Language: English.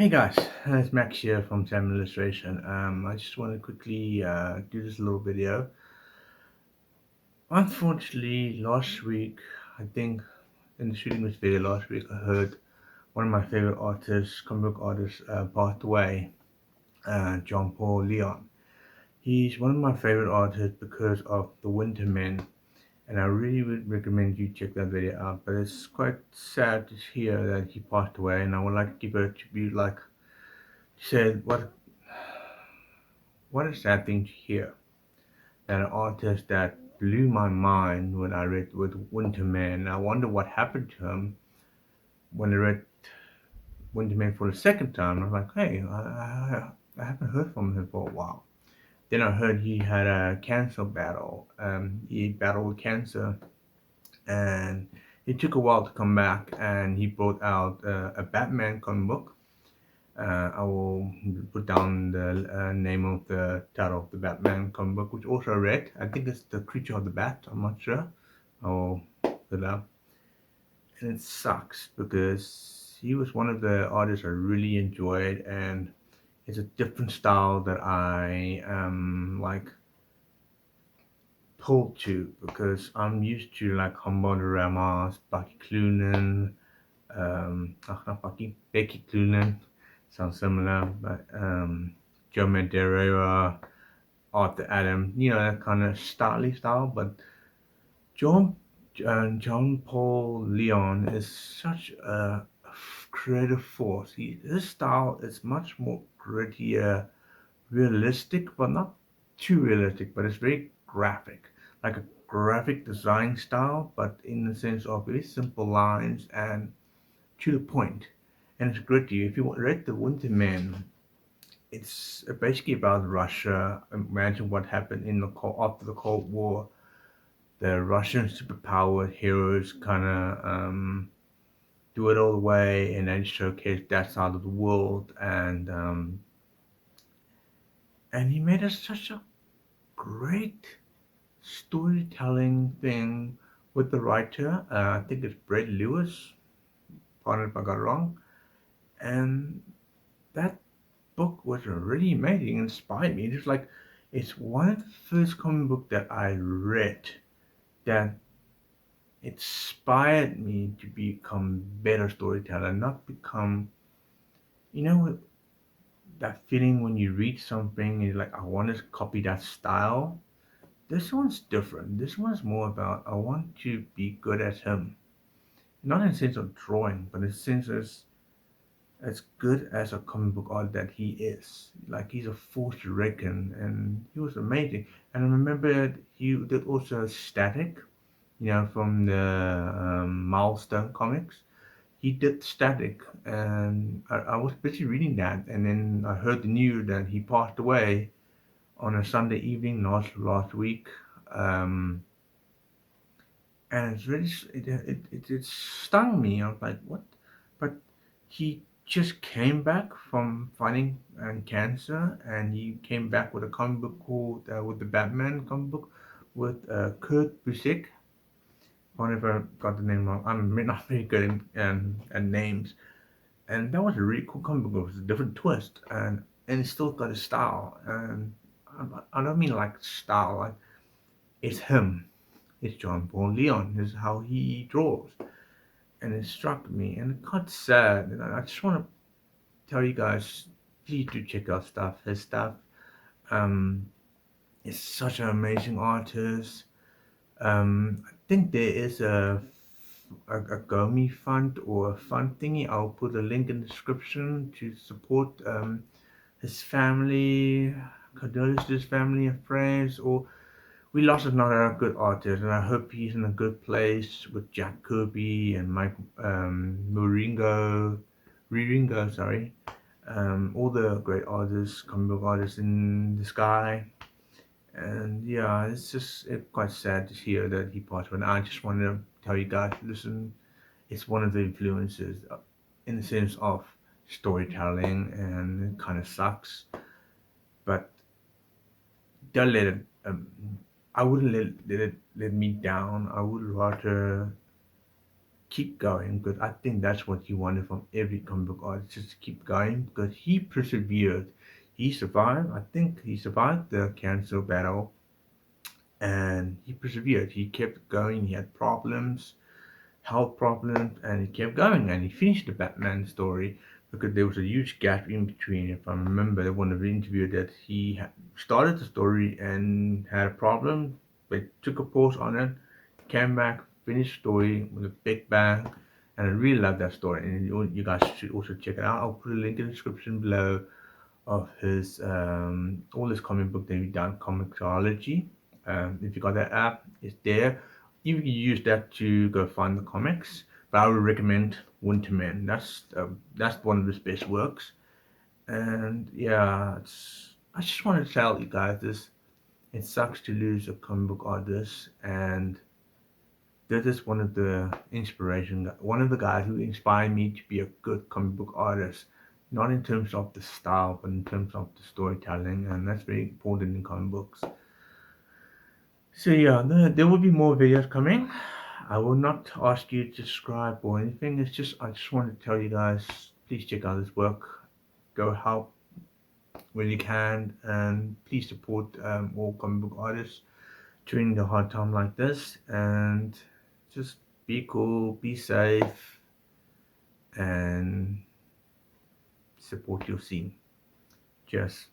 Hey guys, it's Max here from Sam Illustration. I just want to quickly do this little video. Unfortunately, last week, I think in the shooting this video last week, I heard one of my favorite artists, comic book artists, passed away, John Paul Leon. He's one of my favorite artists because of the Wintermen, and I really would recommend you check that video out. But it's quite sad to hear that he passed away, and I would like to give a tribute, like said, what a sad thing to hear. That an artist that blew my mind when I read with Winterman. I wonder what happened to him when I read Winterman for the second time. I was like, hey, I haven't heard from him for a while. Then I heard he had a cancer battle. He battled cancer, and it took a while to come back. And he brought out a Batman comic book. I will put down the name of the title of the Batman comic book, which also I read. I think it's The Creature of the Bat. I'm not sure. I'll put it up. And it sucks because he was one of the artists I really enjoyed, and it's a different style that I like pulled to because I'm used to like Humboldt Ramos, Bucky Cloonan, not Bucky, Becky Cloonan, sounds similar, but Joe Madeira, Arthur Adam, that kind of style. But John John Paul Leon is such a creative force. His style is much more grittier, realistic, but not too realistic. But it's very graphic, like a graphic design style, but in the sense of very simple lines and to the point. And it's gritty. If you read The Wintermen, it's basically about Russia. Imagine what happened after the Cold War. The Russian superpower heroes kind of do it all the way and then showcase that side of the world. And he made us such a great storytelling thing with the writer. I think it's Brett Lewis. Pardon if I got it wrong. And that book was really amazing, inspired me. It's one of the first comic book that I read that inspired me to become better storyteller, not become, you know, that feeling when you read something and you're like, I want to copy that style. This one's different. This one's more about I want to be good as him, not in the sense of drawing, but in the sense as good as a comic book art that he is. Like he's a force to reckon, and he was amazing. And I remember he did also Static, from the Milestone comics. He did Static, and I was busy reading that, and then I heard the news that he passed away on a Sunday evening last week. Um, and it's really it stung me. I was like, what? But he just came back from fighting cancer, and he came back with a comic book called with the Batman comic book with Kurt Busiek. I don't know if I got the name wrong. I'm not very good in names, and that was a really cool comic book. It was a different twist, and it still got a style. And I don't mean like style, like it's him. It's John Paul Leon. This is how he draws. And it struck me and it got sad. And I just want to tell you guys, please do check out his stuff. Um, it's such an amazing artist. I think there is a GoMe fund or a fund thingy. I'll put a link in the description to support his family, condolences to his family and friends, or we lost another good artist, and I hope he's in a good place with Jack Kirby and Mike Riringo, sorry. All the great artists, comic book artists in the sky. And yeah, it's quite sad to hear that he passed away. And I just wanted to tell you guys, listen, it's one of the influences in the sense of storytelling, and it kind of sucks, but don't let it. I wouldn't let it let me down. I would rather keep going, because I think that's what you wanted from every comic book artist, just to keep going, because he persevered. He survived. I think he survived the cancer battle, and he persevered. He kept going. He had problems, health problems, and he kept going, and he finished the Batman story, because there was a huge gap in between. If I remember, one of the interview that he started the story and had a problem, but took a pause on it, came back, finished the story with a big bang, and I really love that story. And you guys should also check it out. I'll put a link in the description below of his all his comic book that he done, Comixology. If you got that app, it's there. You can use that to go find the comics. But I would recommend Wintermen. That's one of his best works. And yeah, I just want to tell you guys this. It sucks to lose a comic book artist, and this is one of the guys who inspired me to be a good comic book artist, not in terms of the style, but in terms of the storytelling, and that's very important in comic books. So yeah, there will be more videos coming. I will not ask you to subscribe or anything. It's just I just want to tell you guys, please check out his work. Go help when you can, and please support all comic book artists during the hard time like this, and just be cool, be safe, and support your scene. Cheers.